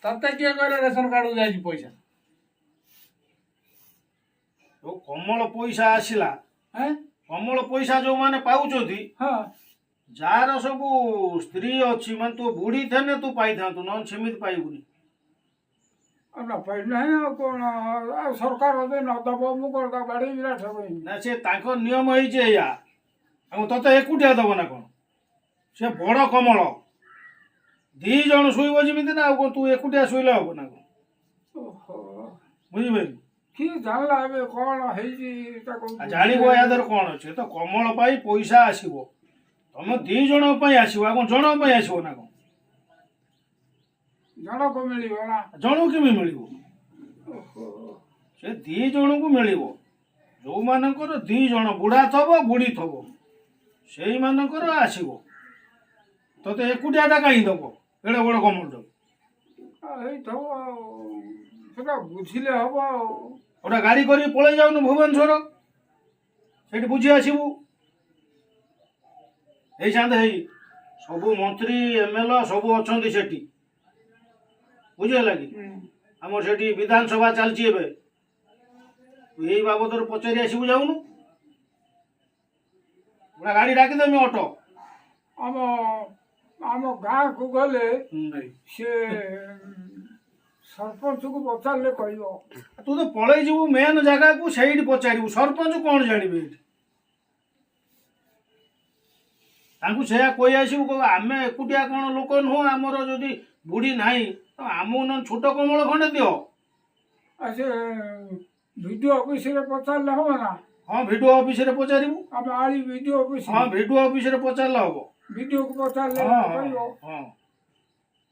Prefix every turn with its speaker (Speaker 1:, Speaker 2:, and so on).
Speaker 1: ତତେ କିଏ କହିଲା ରେସନ କାର୍ଡକୁ ଯାଇଛି ପଇସା?
Speaker 2: ଯୋଉ କମଳ ପଇସା ଆସିଲା,
Speaker 1: ହେଁ
Speaker 2: କମଳ ପଇସା ଯୋଉମାନେ ପାଉଛନ୍ତି,
Speaker 1: ହଁ
Speaker 2: ଯାହାର ସବୁ ସ୍ତ୍ରୀ ଅଛି, ମାନେ ତୁ ବୁଢୀ ଥେନେ ତୁ ପାଇଥାନ୍ତୁ, ନହେଲେ ସେମିତି ପାଇବୁନି।
Speaker 1: ନ ପାଇଲି ନାହିଁ ଆଉ କ'ଣ ଆଉ ସରକାର ଯଦି ନ ଦେବ ମୁଁ କ'ଣ ତା ବାଡ଼େଇ ବିରାଟ ହେବି?
Speaker 2: ନା ସେ ତାଙ୍କ ନିୟମ ହେଇଛି ଏଇଆ, ଆଉ ତତେ ଏକୁଟିଆ ଦବ ନା କ'ଣ? ସେ ବଡ କମଳ, 2 ଜଣ ଶୋଇବ ଯେମିତି ନା, ଆଉ କ'ଣ ତୁ ଏକୁଟିଆ ଶୋଇଲେ ହବ ନା କ'ଣ?
Speaker 1: ଓହୋ
Speaker 2: ବୁଝିପାରିଲୁ?
Speaker 1: କିଏ ଜାଣିଲା ଏବେ କ'ଣ ହେଇଛି ତାକୁ?
Speaker 2: ଜାଣିବ ୟା ଦେହରେ କ'ଣ ଅଛି? ତ କମଳ ପାଇଁ ପଇସା ଆସିବ, ତମେ 2 ଜଣଙ୍କ ପାଇଁ ଆସିବ, ଆଉ କ'ଣ ଜଣଙ୍କ ପାଇଁ ଆସିବ ନା କ'ଣ?
Speaker 1: ଜଣକୁ ମିଳିବ ନା?
Speaker 2: ଜଣକୁ କେମିତି ମିଳିବ?
Speaker 1: ଓହୋ
Speaker 2: ସେ 2 ଜଣଙ୍କୁ ମିଳିବ, ଯୋଉମାନଙ୍କର 2 ଜଣ ବୁଢା ଥବ ବୁଢୀ ଥବ ସେଇମାନଙ୍କର ଆସିବ। ତତେ ଏକୁଟିଆଟା କାହିଁ ଦବ ଏଡ଼େ ବଡ଼ କମଳଟା?
Speaker 1: ହେଇଥିବ ଆଉ ସେଟା ବୁଝିଲେ ହବ ଆଉ।
Speaker 2: ଗୋଟେ ଗାଡ଼ି କରିକି ପଳେଇ ଯାଉନୁ ଭୁବନେଶ୍ୱର, ସେଇଠି ବୁଝି ଆସିବୁ। ହେଇଥାନ୍ତେ ହେଇ ସବୁ ମନ୍ତ୍ରୀ MLA ସବୁ ଅଛନ୍ତି ସେଠି, ବୁଝିହେଲା କି? ଆମର ସେଠି ବିଧାନସଭା ଚାଲିଛି ଏବେ, ତୁ ଏଇ ବାବଦରେ ପଚାରି ଆସିବୁ ଯାଉନୁ। ଗୋଟେ ଗାଡ଼ି ଡାକିଦେମି ଅଟୋ।
Speaker 1: ଆମ ଆମ ଗାଁକୁ ଗଲେ ସେ ସରପଞ୍ଚକୁ ପଚାରିଲେ କହିବ।
Speaker 2: ତୁ ତ ପଳେଇ ଯିବୁ ମେନ୍ ଜାଗାକୁ, ସେଇଠି ପଚାରିବୁ ସରପଞ୍ଚ କ'ଣ ଜାଣିବେ ଏଇଠି। ତାଙ୍କୁ ସେଇଆ କହି ଆସିବୁ, କହିବୁ ଆମେ ଏକୁଟିଆ କ'ଣ ଲୋକ ନୁହଁ, ଆମର ଯଦି ବୁଢ଼ୀ ନାହିଁ ତ ଆମକୁ ନହେଲେ ଛୋଟ କମଳ ଖଣ୍ଡେ ଦିଅ।
Speaker 1: ଆଉ ସେ ଭିଡ଼ିଓ ଅଫିସରେ ପଚାରିଲେ ହବ ନା?
Speaker 2: ହଁ ଭିଡ଼ିଓ ଅଫିସରେ ପଚାରିବୁ।
Speaker 1: ଆମେ ଆଳି ଭିଡ଼ିଓ ଅଫିସ,
Speaker 2: ହଁ ଭିଡ଼ିଓ ଅଫିସରେ ପଚାରିଲେ ହବ।
Speaker 1: ଭିଡ଼ିଓକୁ ପଚାରିଲେ
Speaker 2: ହଁ
Speaker 1: କହିବ।
Speaker 2: ହଁ।